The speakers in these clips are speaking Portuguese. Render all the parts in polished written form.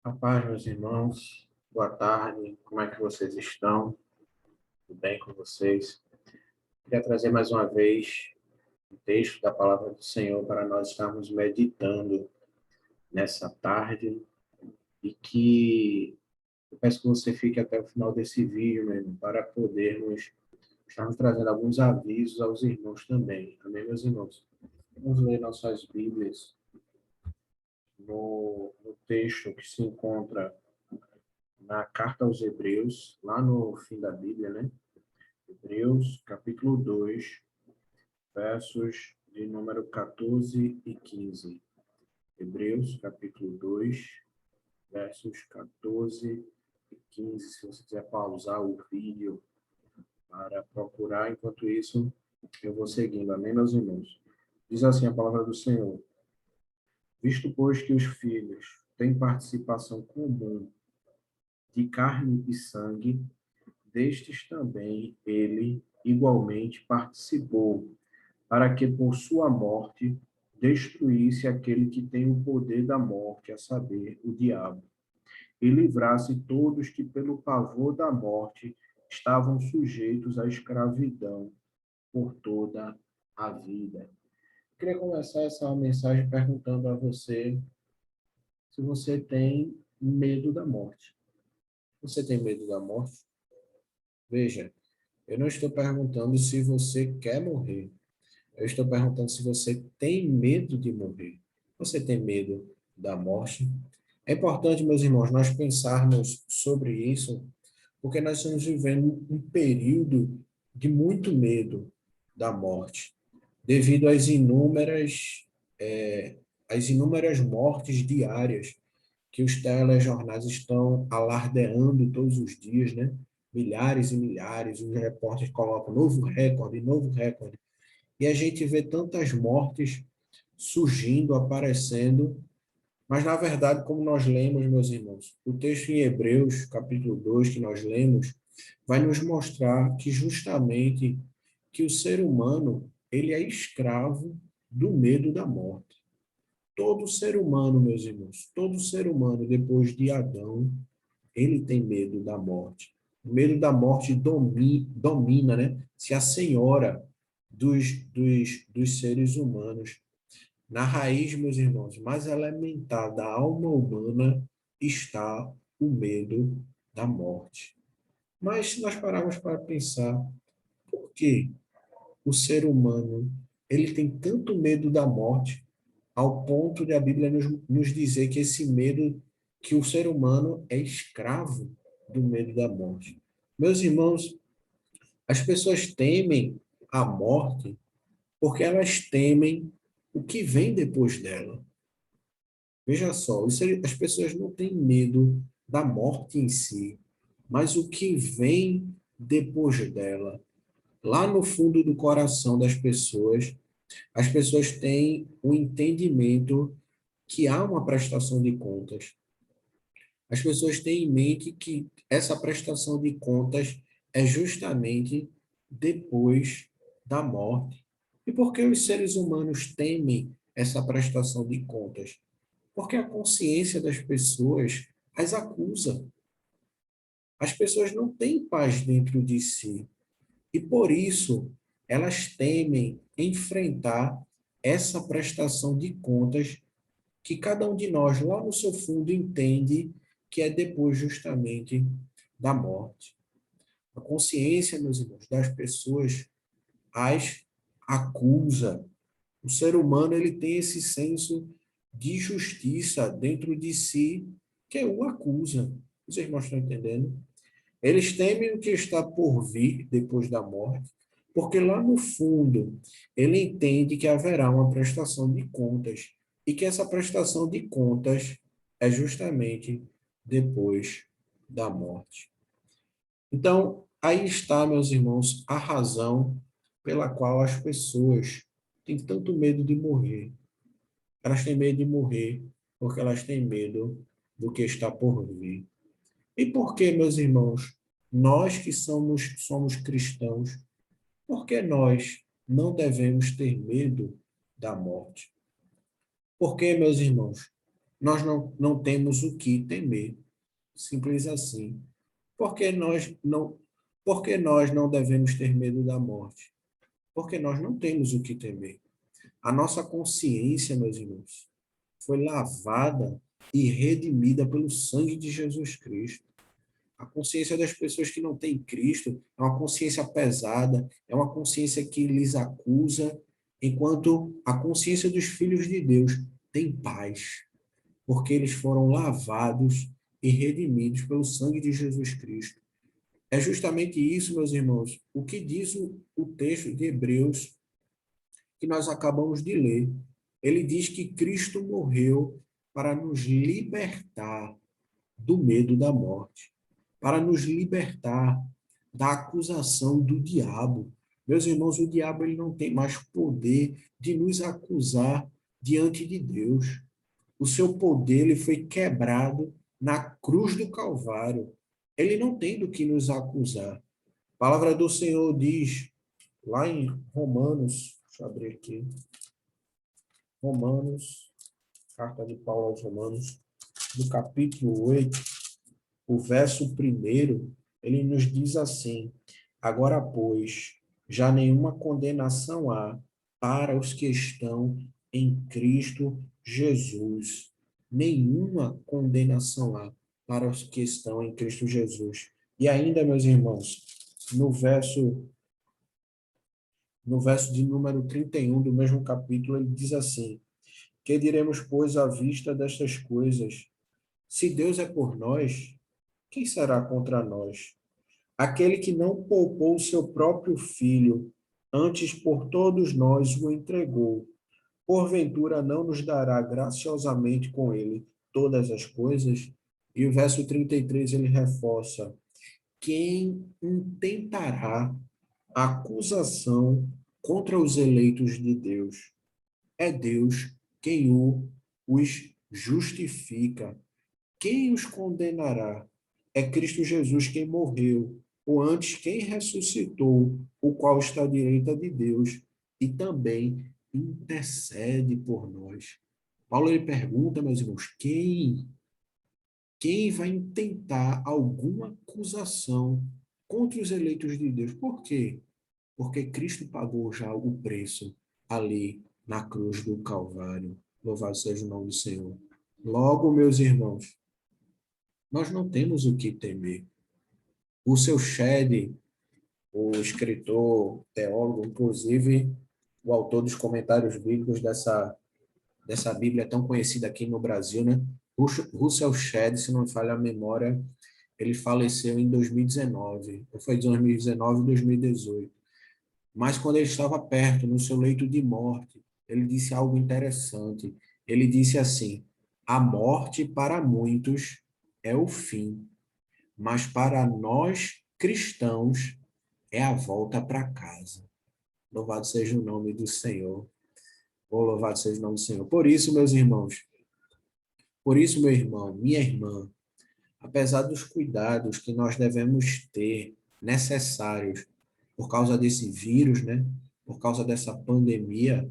A paz, meus irmãos. Boa tarde. Como é que vocês estão? Tudo bem com vocês? Queria trazer mais uma vez o texto da palavra do Senhor para nós estarmos meditando nessa tarde e que eu peço que você fique até o final desse vídeo, meu irmão, para podermos estarmos trazendo alguns avisos aos irmãos também. Amém, meus irmãos? Vamos ler nossas Bíblias no texto que se encontra na carta aos Hebreus, lá no fim da Bíblia, né? Hebreus, capítulo 2, versos de número 14 e 15. Hebreus, capítulo 2, versos 14 e 15. Se você quiser pausar o vídeo para procurar, enquanto isso, eu vou seguindo. Amém, meus irmãos? Diz assim a palavra do Senhor: Visto, pois, que os filhos têm participação comum de carne e sangue, destes também ele igualmente participou, para que por sua morte destruísse aquele que tem o poder da morte, a saber, o diabo, e livrasse todos que pelo pavor da morte estavam sujeitos à escravidão por toda a vida. Eu queria começar essa mensagem perguntando a você se você tem medo da morte. Você tem medo da morte? Veja, eu não estou perguntando se você quer morrer. Eu estou perguntando se você tem medo de morrer. Você tem medo da morte? É importante, meus irmãos, nós pensarmos sobre isso, porque nós estamos vivendo um período de muito medo da morte, devido às inúmeras mortes diárias que os telejornais estão alardeando todos os dias, né? Milhares e milhares, os repórteres colocam novo recorde, e a gente vê tantas mortes surgindo, aparecendo, mas na verdade, como nós lemos, meus irmãos, o texto em Hebreus, capítulo 2, que nós lemos, vai nos mostrar que justamente que o ser humano, ele é escravo do medo da morte. Todo ser humano, meus irmãos, todo ser humano, depois de Adão, ele tem medo da morte. O medo da morte domina, né? Se assenhora dos seres humanos. Na raiz, meus irmãos, mais elementar da alma humana está o medo da morte. Mas se nós pararmos para pensar, por que o ser humano ele tem tanto medo da morte, ao ponto de a Bíblia nos dizer que esse medo, que o ser humano é escravo do medo da morte? Meus irmãos, as pessoas temem a morte porque elas temem o que vem depois dela. Veja só, as pessoas não têm medo da morte em si, mas o que vem depois dela. Lá no fundo do coração das pessoas, as pessoas têm o entendimento que há uma prestação de contas. As pessoas têm em mente que essa prestação de contas é justamente depois da morte. E por que os seres humanos temem essa prestação de contas? Porque a consciência das pessoas as acusa. As pessoas não têm paz dentro de si. E por isso, elas temem enfrentar essa prestação de contas que cada um de nós, lá no seu fundo, entende que é depois justamente da morte. A consciência, meus irmãos, das pessoas as acusa. O ser humano ele tem esse senso de justiça dentro de si que o acusa. Os irmãos estão entendendo? Eles temem o que está por vir depois da morte, porque lá no fundo ele entende que haverá uma prestação de contas e que essa prestação de contas é justamente depois da morte. Então, aí está, meus irmãos, a razão pela qual as pessoas têm tanto medo de morrer. Elas têm medo de morrer porque elas têm medo do que está por vir. E por que, meus irmãos, nós que somos cristãos, por que nós não devemos ter medo da morte? Porque, meus irmãos, nós não temos o que temer. Simples assim. Porque porque nós não devemos ter medo da morte? Porque nós não temos o que temer. A nossa consciência, meus irmãos, foi lavada e redimida pelo sangue de Jesus Cristo. A consciência das pessoas que não têm Cristo é uma consciência pesada, é uma consciência que lhes acusa, enquanto a consciência dos filhos de Deus tem paz, porque eles foram lavados e redimidos pelo sangue de Jesus Cristo. É justamente isso, meus irmãos, o que diz o texto de Hebreus que nós acabamos de ler. Ele diz que Cristo morreu para nos libertar do medo da morte, para nos libertar da acusação do diabo. Meus irmãos, o diabo ele não tem mais poder de nos acusar diante de Deus. O seu poder ele foi quebrado na cruz do Calvário. Ele não tem do que nos acusar. A palavra do Senhor diz, lá em Romanos, deixa eu abrir aqui, Romanos, carta de Paulo aos Romanos, no capítulo 8, o verso primeiro, ele nos diz assim: agora, pois, já nenhuma condenação há para os que estão em Cristo Jesus. Nenhuma condenação há para os que estão em Cristo Jesus. E ainda, meus irmãos, no verso no verso de número 31 do mesmo capítulo, ele diz assim: que diremos, pois, à vista destas coisas? Se Deus é por nós, quem será contra nós? Aquele que não poupou o seu próprio filho, antes por todos nós o entregou, porventura não nos dará graciosamente com ele todas as coisas? E o verso 33 ele reforça: quem intentará acusação contra os eleitos de Deus? É Deus quem os justifica. Quem os condenará? É Cristo Jesus quem morreu, ou antes quem ressuscitou, o qual está à direita de Deus e também intercede por nós. Paulo ele pergunta, meus irmãos, quem vai intentar alguma acusação contra os eleitos de Deus? Por quê? Porque Cristo pagou já o preço ali na cruz do Calvário. Louvado seja o nome do Senhor. Logo, meus irmãos, nós não temos o que temer. O seu Shedd, o escritor, teólogo, inclusive o autor dos comentários bíblicos dessa Bíblia tão conhecida aqui no Brasil, né? Russell Shedd, se não me falha a memória, ele faleceu em 2019, ou foi 2019 ou 2018. Mas quando ele estava perto, no seu leito de morte, ele disse algo interessante. Ele disse assim: a morte para muitos é o fim, mas para nós cristãos é a volta para casa. Louvado seja o nome do Senhor. Oh, louvado seja o nome do Senhor. Por isso, meus irmãos, por isso, meu irmão, minha irmã, apesar dos cuidados que nós devemos ter, necessários, por causa desse vírus, né? Por causa dessa pandemia,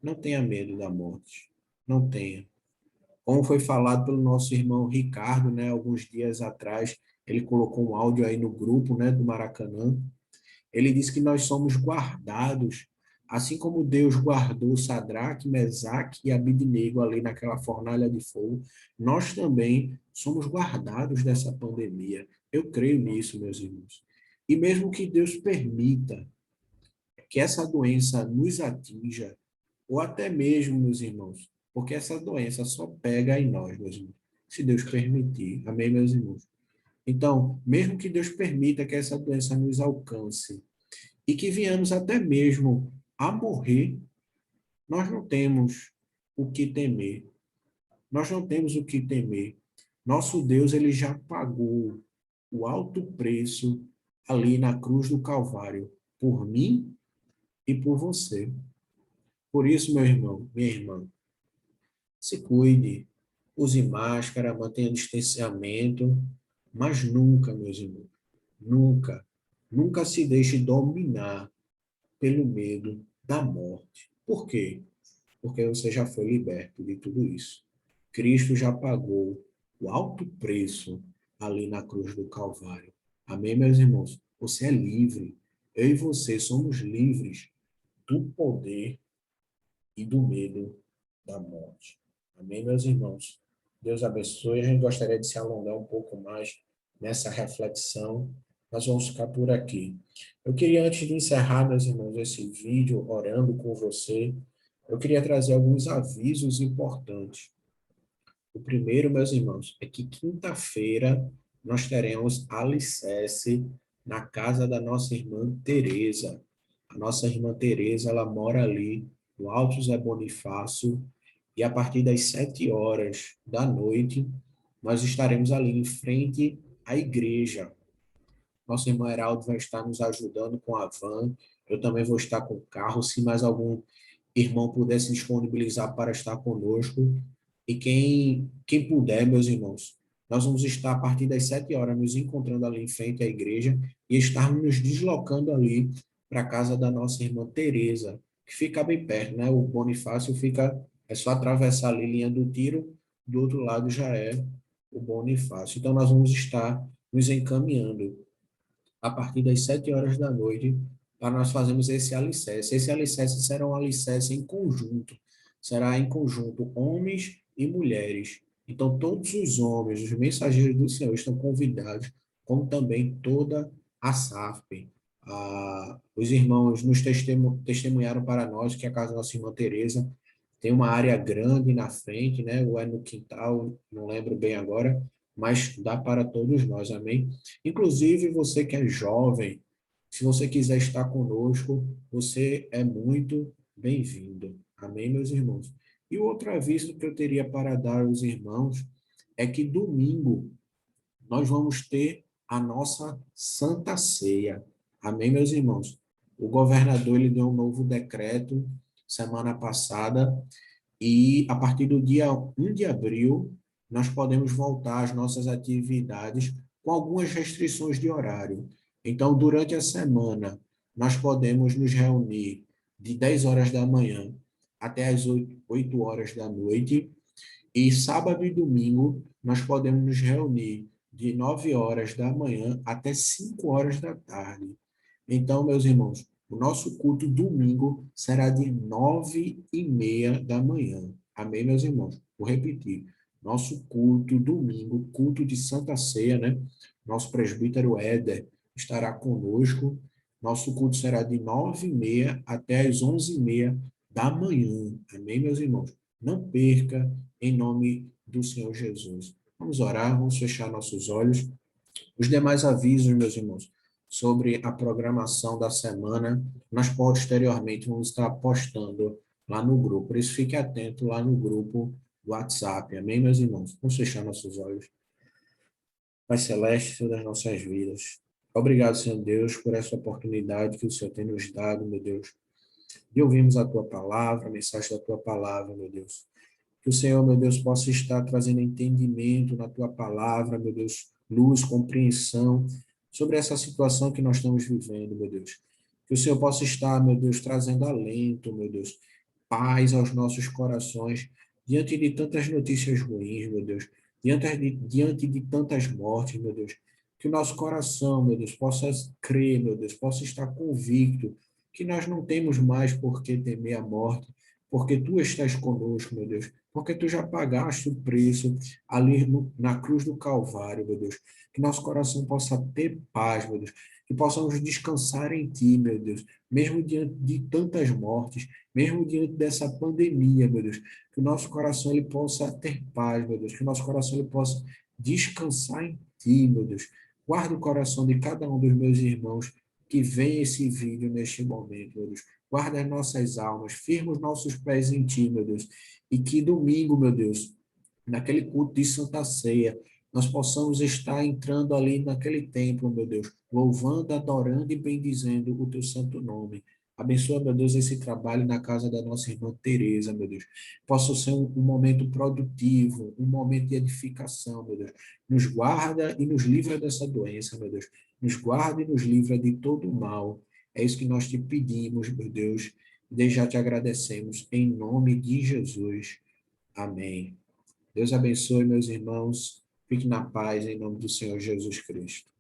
não tenha medo da morte. Não tenha. Como foi falado pelo nosso irmão Ricardo, né, alguns dias atrás, ele colocou um áudio aí no grupo, né, do Maracanã. Ele disse que nós somos guardados, assim como Deus guardou Sadraque, Mesaque e Abidnego ali naquela fornalha de fogo, nós também somos guardados dessa pandemia. Eu creio nisso, meus irmãos. E mesmo que Deus permita que essa doença nos atinja, ou até mesmo, meus irmãos, porque essa doença só pega em nós, meus irmãos, se Deus permitir. Amém, meus irmãos? Então, mesmo que Deus permita que essa doença nos alcance e que venhamos até mesmo a morrer, nós não temos o que temer. Nós não temos o que temer. Nosso Deus, ele já pagou o alto preço ali na cruz do Calvário por mim e por você. Por isso, meu irmão, minha irmã, se cuide, use máscara, mantenha distanciamento, mas nunca, meus irmãos, nunca, nunca se deixe dominar pelo medo da morte. Por quê? Porque você já foi liberto de tudo isso. Cristo já pagou o alto preço ali na cruz do Calvário. Amém, meus irmãos? Você é livre. Eu e você somos livres do poder e do medo da morte. Amém, meus irmãos? Deus abençoe. A gente gostaria de se alongar um pouco mais nessa reflexão. Nós vamos ficar por aqui. Eu queria, antes de encerrar, meus irmãos, esse vídeo, orando com você, eu queria trazer alguns avisos importantes. O primeiro, meus irmãos, é que quinta-feira nós teremos alicerce na casa da nossa irmã Teresa. A nossa irmã Teresa, ela mora ali no Alto Zé Bonifácio, e a partir das 7 horas da noite, nós estaremos ali em frente à igreja. Nosso irmão Heraldo vai estar nos ajudando com a van, eu também vou estar com o carro, se mais algum irmão puder se disponibilizar para estar conosco. E quem puder, meus irmãos, nós vamos estar a partir das 7 horas nos encontrando ali em frente à igreja e estarmos nos deslocando ali para a casa da nossa irmã Teresa, que fica bem perto, né? O Bonifácio fica, é só atravessar ali a linha do Tiro, do outro lado já é o Bonifácio. Então nós vamos estar nos encaminhando a partir das 7 horas da noite para nós fazermos esse alicerce. Esse alicerce será um alicerce em conjunto, será em conjunto homens e mulheres. Então, todos os homens, os mensageiros do Senhor, estão convidados, como também toda a SAFP. Os irmãos nos testemunharam para nós que a casa da nossa irmã Teresa tem uma área grande na frente, né? Ou é no quintal, não lembro bem agora, mas dá para todos nós, amém? Inclusive, você que é jovem, se você quiser estar conosco, você é muito bem-vindo. Amém, meus irmãos? E o outro aviso que eu teria para dar aos irmãos é que domingo nós vamos ter a nossa Santa Ceia. Amém, meus irmãos? O governador ele deu um novo decreto semana passada e a partir do dia 1 de abril nós podemos voltar às nossas atividades com algumas restrições de horário. Então, durante a semana, nós podemos nos reunir de 10 horas da manhã até as 8 horas da noite, e sábado e domingo nós podemos nos reunir de 9 horas da manhã até 5 horas da tarde. Então, meus irmãos, o nosso culto domingo será de 9h30 da manhã. Amém, meus irmãos? Vou repetir. Nosso culto domingo, culto de Santa Ceia, né? Nosso presbítero Éder estará conosco. Nosso culto será de 9h30 até as 11h30 da manhã. Amém, meus irmãos? Não perca, em nome do Senhor Jesus. Vamos orar, vamos fechar nossos olhos. Os demais avisos, meus irmãos, sobre a programação da semana, nós posteriormente vamos estar postando lá no grupo. Por isso, fique atento lá no grupo do WhatsApp. Amém, meus irmãos? Vamos fechar nossos olhos. Pai Celeste, Senhor das nossas vidas. Obrigado, Senhor Deus, por essa oportunidade que o Senhor tem nos dado, meu Deus, de ouvirmos a Tua palavra, a mensagem da Tua palavra, meu Deus. Que o Senhor, meu Deus, possa estar trazendo entendimento na tua palavra, meu Deus, luz, compreensão sobre essa situação que nós estamos vivendo, meu Deus. Que o Senhor possa estar, meu Deus, trazendo alento, meu Deus, paz aos nossos corações diante de tantas notícias ruins, meu Deus, diante de tantas mortes, meu Deus. Que o nosso coração, meu Deus, possa crer, meu Deus, possa estar convicto que nós não temos mais por que temer a morte, porque tu estás conosco, meu Deus, porque tu já pagaste o preço ali na cruz do Calvário, meu Deus. Que nosso coração possa ter paz, meu Deus, que possamos descansar em ti, meu Deus, mesmo diante de tantas mortes, mesmo diante dessa pandemia, meu Deus, que o nosso coração ele possa ter paz, meu Deus, que o nosso coração ele possa descansar em ti, meu Deus. Guarda o coração de cada um dos meus irmãos que vê esse vídeo neste momento, meu Deus. Guarda as nossas almas, firma os nossos pés em ti, meu Deus. E que domingo, meu Deus, naquele culto de Santa Ceia, nós possamos estar entrando ali naquele templo, meu Deus, louvando, adorando e bendizendo o teu santo nome. Abençoa, meu Deus, esse trabalho na casa da nossa irmã Teresa, meu Deus. Possa ser um momento produtivo, um momento de edificação, meu Deus. Nos guarda e nos livra dessa doença, meu Deus. Nos guarda e nos livra de todo o mal. É isso que nós te pedimos, meu Deus. Desde já te agradecemos, em nome de Jesus. Amém. Deus abençoe, meus irmãos. Fique na paz, em nome do Senhor Jesus Cristo.